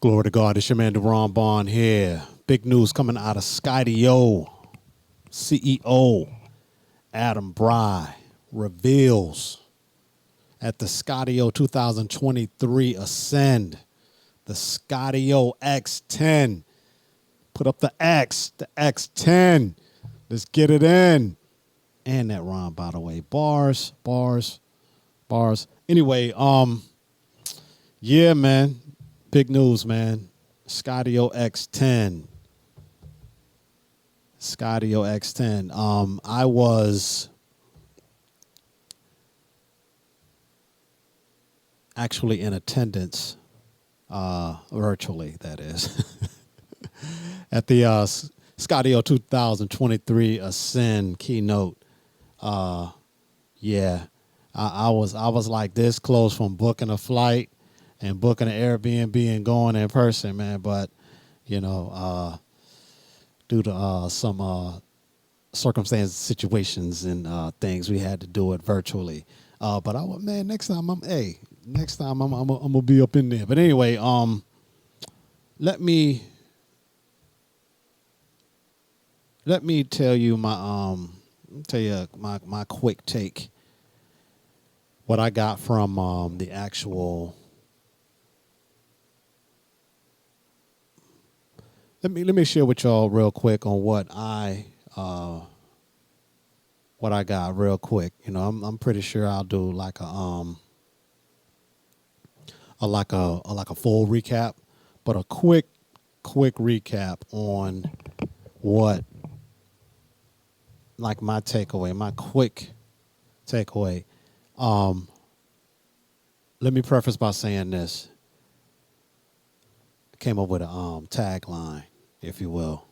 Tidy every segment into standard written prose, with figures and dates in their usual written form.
Glory to God. It's your man, Deron Bond here. Big news coming out of Skydio. CEO Adam Bry reveals at the Skydio 2023 Ascend, the Skydio X10. Put up the X10. Let's get it in. And that rhyme, by the way. Bars. Anyway, yeah, man. Big news, man. Skydio X10. Skydio X10. I was actually in attendance, virtually, that is, at the Skydio 2023 Ascend keynote. Yeah, I was like this close from booking a flight and booking an Airbnb and going in person, man. But, you know, due to some circumstances, situations, and things, we had to do it virtually. But man, next time I'm gonna be up in there. But anyway, let me tell you my quick take. What I got from the actual. Let me share with y'all real quick on what I got real quick. You know, I'm pretty sure I'll do like a full recap, but a quick recap on what, like, my quick takeaway. Let me preface by saying this. I came up with a tagline, if you will.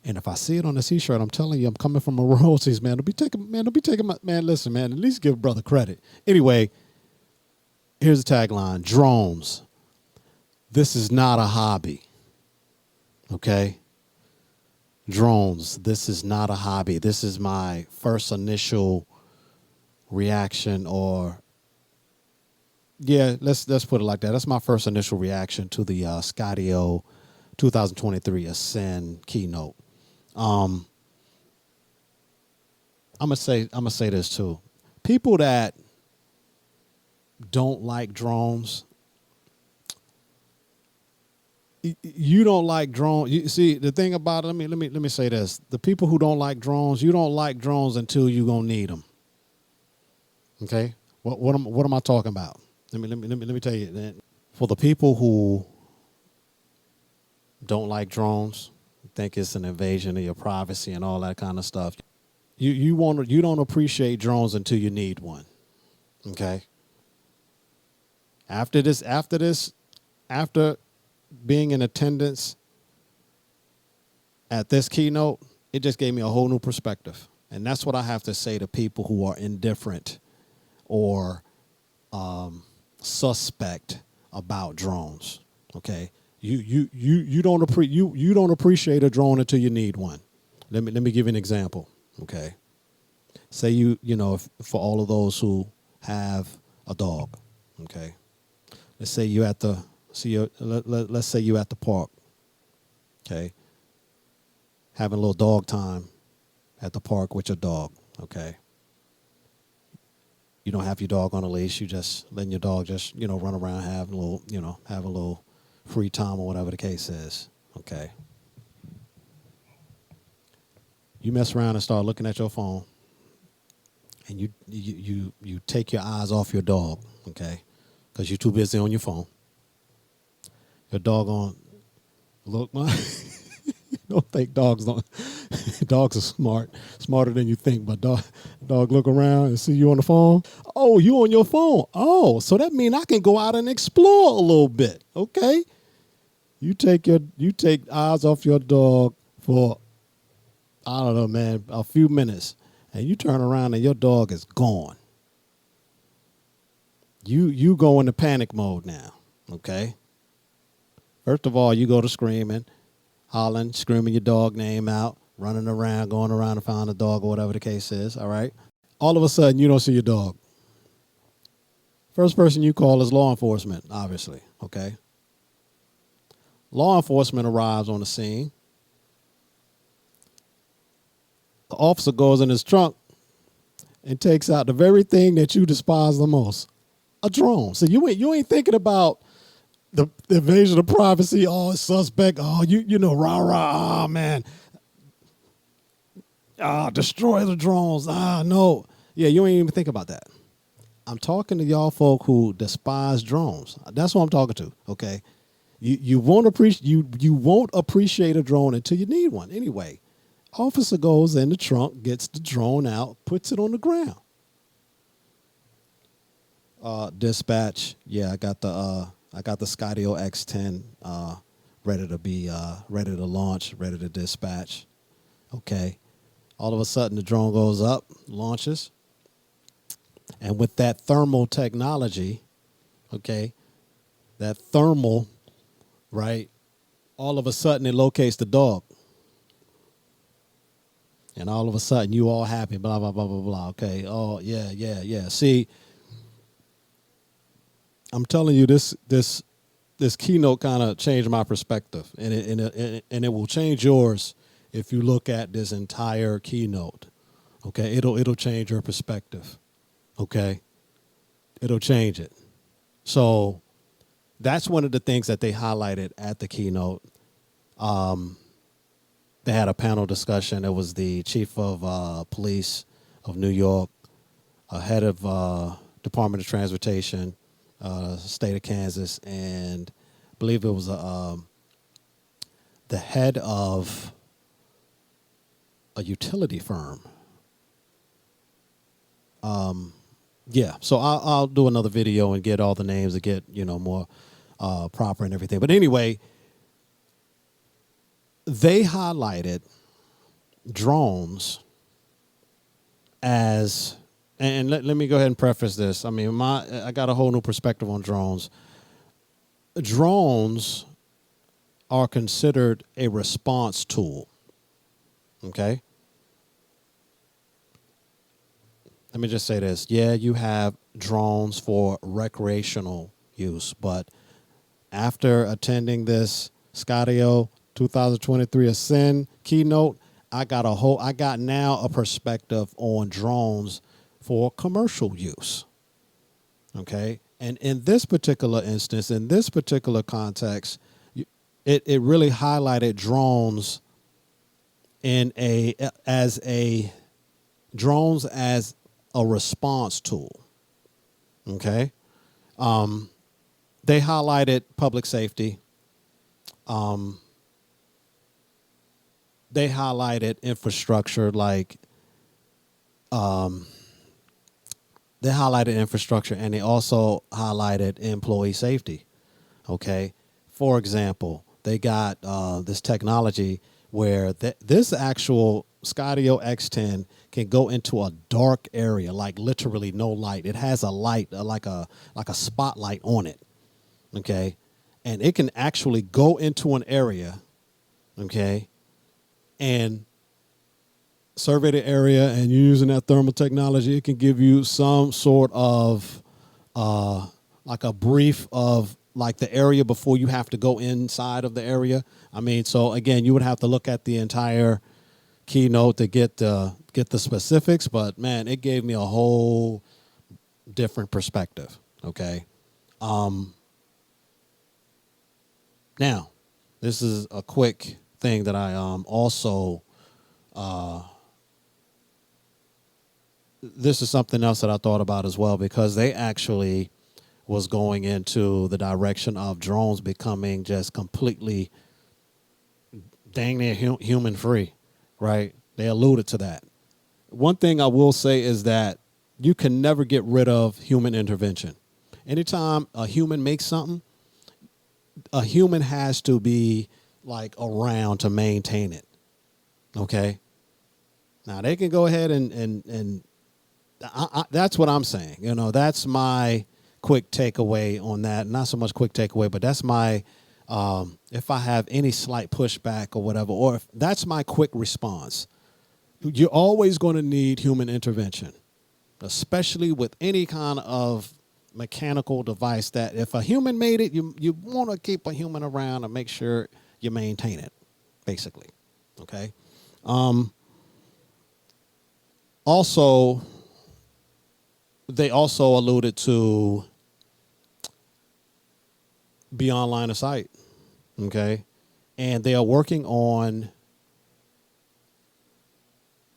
And if I see it on the t-shirt, I'm telling you, I'm coming from a royalties, man. Don't be taking my, man, listen, man, at least give brother credit. Anyway, here's the tagline: drones. This is not a hobby. Okay? Drones. This is not a hobby. This is my first initial reaction, or yeah, let's put it like that. That's my first initial reaction to the Skydio 2023 Ascend keynote. I'm gonna say this too. People that don't like drones, you don't like drones. You see, the thing about it, let me say this: the people who don't like drones, you don't like drones until you gonna need them. Okay, what am I talking about? Let me tell you that. For the people who don't like drones, think it's an invasion of your privacy and all that kind of stuff, you don't appreciate drones until you need one. Okay. After being in attendance at this keynote, it just gave me a whole new perspective. And that's what I have to say to people who are indifferent or suspect about drones. Okay, you don't appreciate a drone until you need one. Let me give you an example. Okay, say you know, for all of those who have a dog. Okay, let's say you at the let's say you at the park. Okay, having a little dog time at the park with your dog. Okay. You don't have your dog on a leash. You just letting your dog just, you know, run around, have a little free time or whatever the case is. Okay. You mess around and start looking at your phone, and you take your eyes off your dog, okay, because you're too busy on your phone. Your dog on, look, man. Don't think dogs are smarter than you think. But dog look around and see you on the phone. Oh, you on your phone. Oh, so that means I can go out and explore a little bit. Okay. You take eyes off your dog for, I don't know, man, a few minutes, and you turn around and your dog is gone. You go into panic mode now. Okay. First of all, you go to screaming, hollering, screaming your dog name out, running around, going around to find the dog or whatever the case is, all right? All of a sudden, you don't see your dog. First person you call is law enforcement, obviously, okay? Law enforcement arrives on the scene. The officer goes in his trunk and takes out the very thing that you despise the most, a drone. So you ain't thinking about the invasion of privacy. Oh, it's suspect. Oh, you know, rah rah. Ah, man. Ah, destroy the drones. Ah, no. Yeah, you ain't even think about that. I'm talking to y'all folk who despise drones. That's what I'm talking to. Okay, you won't appreciate a drone until you need one. Anyway, officer goes in the trunk, gets the drone out, puts it on the ground. Dispatch. Yeah, I got the Skydio X10 ready to launch, ready to dispatch. Okay. All of a sudden, the drone goes up, launches. And with that thermal technology, okay, that thermal, right, all of a sudden it locates the dog. And all of a sudden you all happy, blah, blah, blah, blah, blah. Okay, oh, yeah. See, I'm telling you, this keynote kind of changed my perspective. And it will change yours if you look at this entire keynote. Okay, it'll change your perspective. Okay, it'll change it. So that's one of the things that they highlighted at the keynote. They had a panel discussion. It was the chief of police of New York, head of Department of Transportation, state of Kansas, and I believe it was the head of a utility firm. Yeah, so I'll do another video and get all the names to get, more proper and everything. But anyway, they highlighted drones as, and let me go ahead and preface this. I mean, I got a whole new perspective on drones. Drones are considered a response tool, okay? Let me just say this. Yeah, you have drones for recreational use, but after attending this Skydio 2023 Ascend keynote, I got now a perspective on drones for commercial use. Okay? And in this particular instance, in this particular context, it really highlighted drones as a response tool. Okay? They highlighted public safety. They highlighted infrastructure and they also highlighted employee safety. Okay? For example, they got this technology where this actual Skydio X10 can go into a dark area, like literally no light. It has a light, like a spotlight on it, okay? And it can actually go into an area, okay, and survey the area, and using that thermal technology, it can give you some sort of like a brief of like the area before you have to go inside of the area. I mean, so again, you would have to look at the entire keynote to get the specifics, but man, it gave me a whole different perspective. Okay. Now, this is a quick thing that I also this is something else that I thought about as well, because they actually was going into the direction of drones becoming just completely dang near human free, right? They alluded to that. One thing I will say is that you can never get rid of human intervention. Anytime a human makes something, a human has to be like around to maintain it. Okay? Now they can go ahead and that's what I'm saying. That's my quick takeaway on that. Not so much quick takeaway, but that's my if I have any slight pushback or whatever, or if that's my quick response. You're always going to need human intervention, especially with any kind of mechanical device that if a human made it, you want to keep a human around and make sure you maintain it, basically. Okay. Also, they also alluded to beyond line of sight. Okay. And they are working on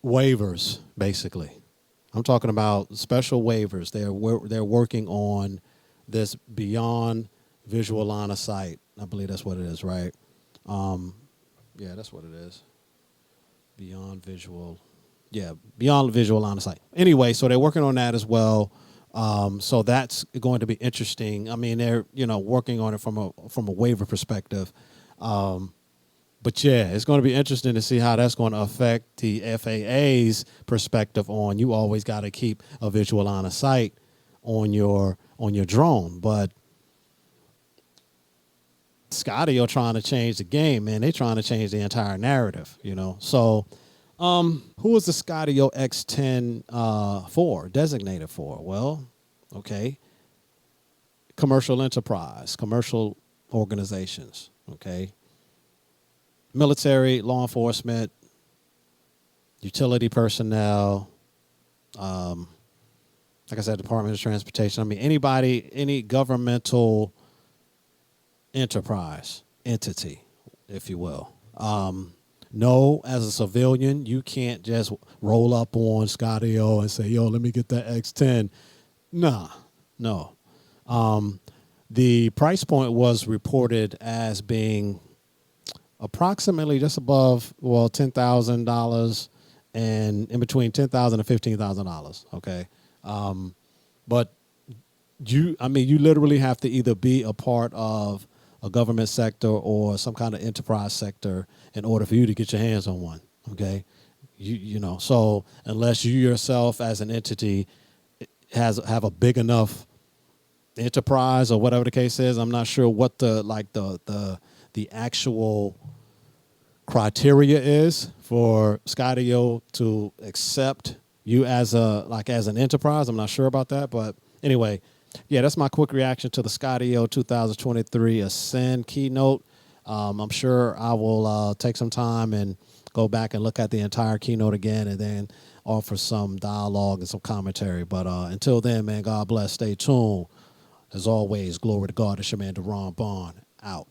waivers, basically. I'm talking about special waivers. They're working on this beyond visual line of sight. I believe that's what it is, right? Yeah, that's what it is. Beyond visual. Yeah, beyond visual line of sight. Anyway, so they're working on that as well. So that's going to be interesting. I mean, they're working on it from a waiver perspective. But yeah, it's going to be interesting to see how that's going to affect the FAA's perspective on you always got to keep a visual line of sight on your drone. But Skydio trying to change the game, man. They're trying to change the entire narrative, So who is the Skydio X10 for, designated for? Well, okay. Commercial enterprise, commercial organizations, okay. Military, law enforcement, utility personnel, like I said, Department of Transportation. I mean, anybody, any governmental enterprise, entity, if you will. No, as a civilian, you can't just roll up on Skydio and say, yo, let me get that X10. Nah, no. The price point was reported as being approximately just above, $10,000 and in between $10,000 and $15,000. Okay. But you literally have to either be a part of a government sector or some kind of enterprise sector in order for you to get your hands on one. Okay. So unless you yourself as an entity have a big enough enterprise or whatever the case is, I'm not sure what the actual criteria is for Skydio to accept you as an enterprise. I'm not sure about that, but anyway, yeah, that's my quick reaction to the Skydio 2023 Ascend keynote. I'm sure I will take some time and go back and look at the entire keynote again and then offer some dialogue and some commentary. But until then, man, God bless. Stay tuned. As always, glory to God. It's your man, Deron Bond, out.